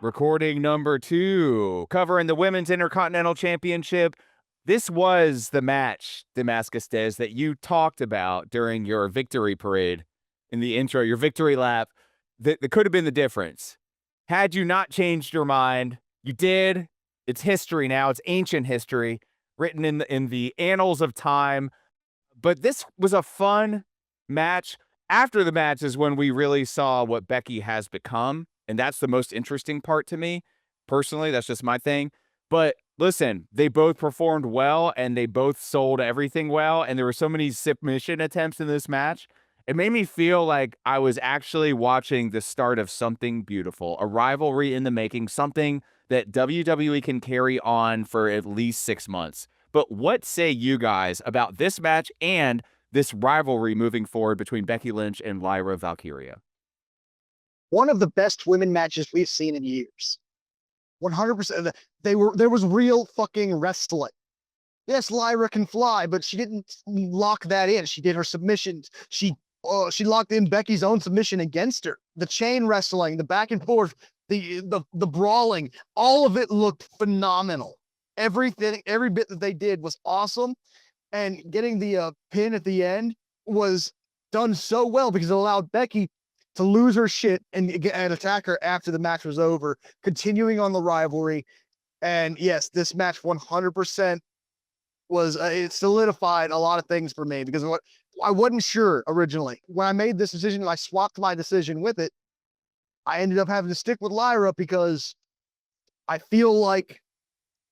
Recording number 2, covering the Women's Intercontinental Championship. This was the match, Damascus Des, that you talked about during your victory parade in the intro, your victory lap, that could have been the difference. Had you not changed your mind, you did. It's history now. It's ancient history written in the annals of time. But this was a fun match. After the match is when we really saw what Becky has become. And that's the most interesting part to me. Personally, that's just my thing. But listen, they both performed well and they both sold everything well. And there were so many submission attempts in this match. It made me feel like I was actually watching the start of something beautiful, a rivalry in the making, something that WWE can carry on for at least 6 months. But what say you guys about this match and this rivalry moving forward between Becky Lynch and Lyra Valkyria? One of the best women matches we've seen in years. 100%. There was real fucking wrestling. Yes, Lyra can fly, but she didn't lock that in. She did her submissions. She locked in Becky's own submission against her. The chain wrestling, the back and forth, the brawling, all of it looked phenomenal. Everything, every bit that they did was awesome. And getting the pin at the end was done so well because it allowed Becky to lose her shit and attack her after the match was over, continuing on the rivalry. And yes, this match 100% was it solidified a lot of things for me because what I wasn't sure originally. When I made this decision, I swapped my decision with it. I ended up having to stick with Lyra because I feel like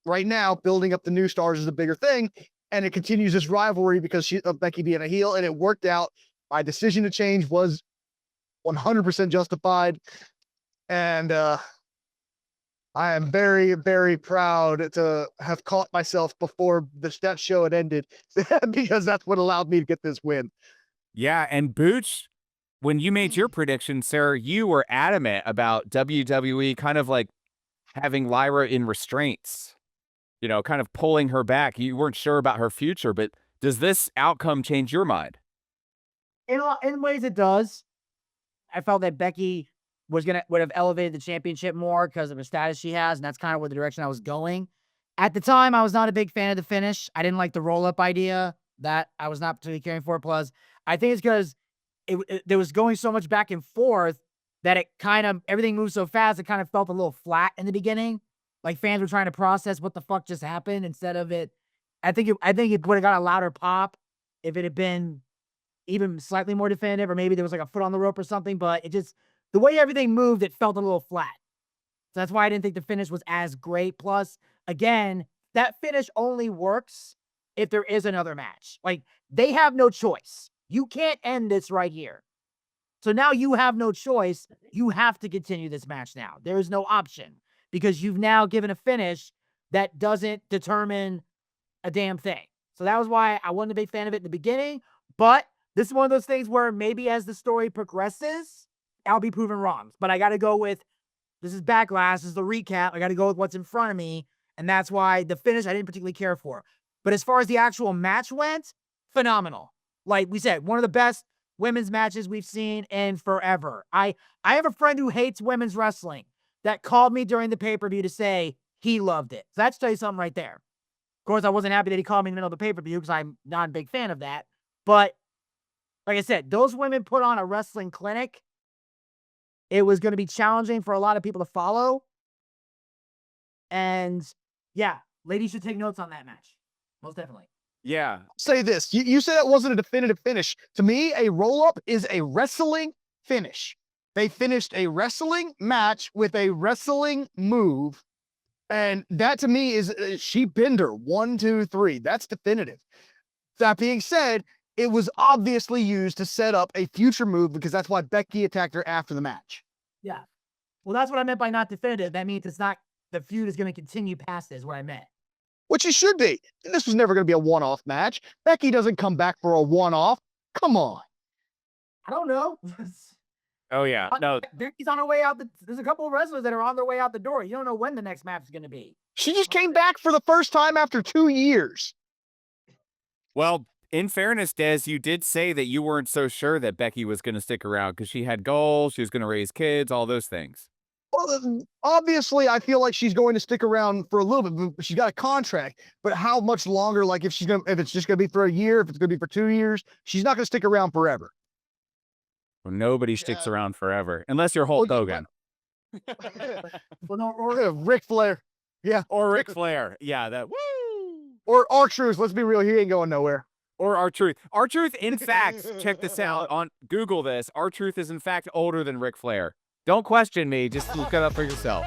right now building up the new stars is a bigger thing, and it continues this rivalry because of Becky being a heel, and it worked out. My decision to change was 100% justified, and I am very, very proud to have caught myself before that show had ended because that's what allowed me to get this win. Yeah, and Booch, when you made your prediction, sir, you were adamant about WWE kind of like having Lyra in restraints, you know, kind of pulling her back. You weren't sure about her future, but does this outcome change your mind? In ways it does. I felt that Becky would have elevated the championship more because of the status she has, and that's kind of where the direction I was going. At the time, I was not a big fan of the finish. I didn't like the roll-up idea. That I was not particularly caring for. Plus, I think it's because there was going so much back and forth that it kind of everything moved so fast, it kind of felt a little flat in the beginning. Like fans were trying to process what the fuck just happened instead of it. I think it would have got a louder pop if it had been even slightly more definitive, or maybe there was like a foot on the rope or something, but it just, the way everything moved, it felt a little flat. So that's why I didn't think the finish was as great. Plus, again, that finish only works if there is another match. Like, they have no choice. You can't end this right here. So now you have no choice. You have to continue this match now. There is no option because you've now given a finish that doesn't determine a damn thing. So that was why I wasn't a big fan of it in the beginning, but this is one of those things where maybe as the story progresses, I'll be proven wrong. But I got to go with, this is Backlash, this is the recap. I got to go with what's in front of me. And that's why the finish I didn't particularly care for. But as far as the actual match went, phenomenal. Like we said, one of the best women's matches we've seen in forever. I have a friend who hates women's wrestling that called me during the pay-per-view to say he loved it. So that's tell you something right there. Of course, I wasn't happy that he called me in the middle of the pay-per-view because I'm not a big fan of that. But like I said, those women put on a wrestling clinic. It was going to be challenging for a lot of people to follow. And yeah, ladies should take notes on that match. Most definitely. Yeah. Say this. You said it wasn't a definitive finish. To me, a roll-up is a wrestling finish. They finished a wrestling match with a wrestling move. And that to me is sheep bender. 1, 2, 3. That's definitive. That being said, it was obviously used to set up a future move because that's why Becky attacked her after the match. Yeah. Well, that's what I meant by not definitive. That means it's not, the feud is going to continue past this, what I meant. Which it should be. This was never going to be a one-off match. Becky doesn't come back for a one-off. Come on. I don't know. Oh, yeah. No. Becky's on her way out. There's a couple of wrestlers that are on their way out the door. You don't know when the next match is going to be. She just came back for the first time after 2 years. Well, in fairness, Des, you did say that you weren't so sure that Becky was going to stick around because she had goals, she was going to raise kids, all those things. Well, obviously, I feel like she's going to stick around for a little bit. But she's got a contract, but how much longer? Like if it's just gonna be for a year, if it's gonna be for 2 years, she's not gonna stick around forever. Well, nobody sticks Yeah. around forever unless you're Hulk Well, Hogan Well, no, or Ric Flair, or Ric Flair. Yeah, that woo. or R-Truth. Let's be real, he ain't going nowhere. Or R-Truth. R-Truth, in fact, check this out on Google this. R-Truth is in fact older than Ric Flair. Don't question me. Just look it up for yourself.